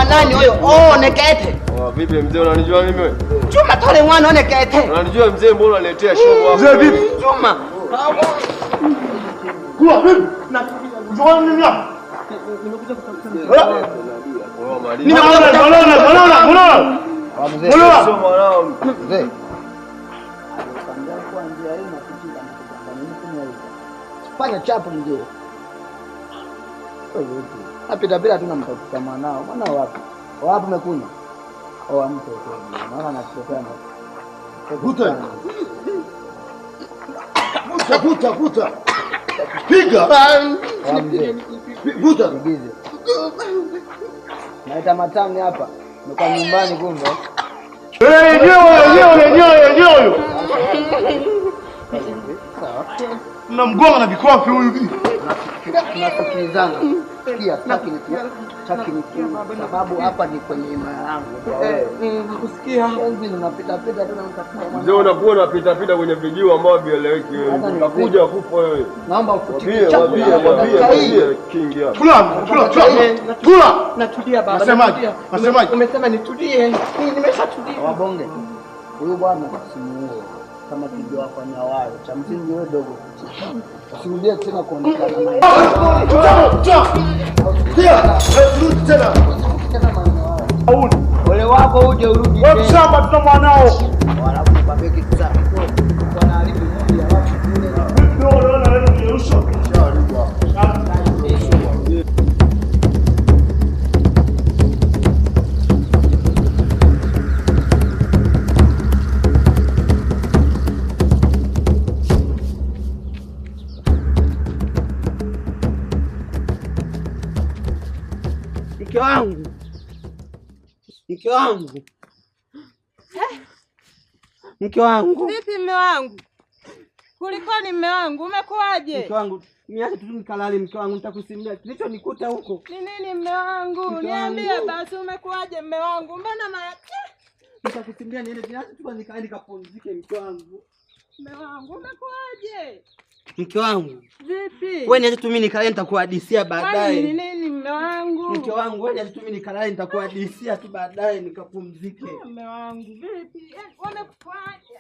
nani huyo? Oh, nekete. Vipi mzee, unanijua mimi wewe? Chuma tole mwana nekete. Unanijua mzee, mbona unaletea show hapo? Mzee vipi? Chuma. Kwa vipi? Njoo nini hapa? Nimekuja kutafuta mzee. Fanya chapo mzee. Apita bila tunamtafuta mwanao. Mwanao wapi? Wapi umekunywa? Oh, ampe kwa. Maana anakutana. Vuta. Piga. Vuta. Bize. Naita matani hapa. Niko nyumbani kumbe. Ndio. Sawa. Mnamgonga na vikofi huyu hivi. Tunasikilizana. Sikia, taki sababu hapa ni kwenye imani yangu. Nakusikia. Hivi unapita tu na mtafuta. Mzee unakuwa unapita kwenye vijio ambao vieleweki. Utakuja kufa wewe. Naomba ufutie Wabie kingi hapa. Kula. Natulia baba. Nasemaje? Umesema nitulie. Nimeshatulia. Wabonge. Huyu bwana simuue. Kama kijua hapa na wao. Cha msingi wewe dogo. Usirudie tena kuonekana naye. Rudi tena. Ole wako uje urudi tena. Wewe shamba tuna mwanao. Walafu babeki sasa. Bwana haribu mudi alafu kule. Ndio nirusha. Mke wangu. Vipi mme wangu? Kulikoni mme wangu? Umekuaje? Mke wangu, niache tu nikalale mke wangu, nitakusimulia kilichonikuta huko. Ni nini mme wangu? Niambie basi umekuaje mme wangu? Mbona nitakusimulia niende, niache tu nikae nikapumzike mke wangu. Mme wangu, umekuaje? Mke wangu. Vipi? Wewe niache tu mimi nikae, nitakuhadisia baadaye. Ni nini mme wangu? Mke wangu, wewe niache tu mimi nikae, nitakuhadisia tu baadaye nikapumzike. Mme wangu, vipi? Umekuaje?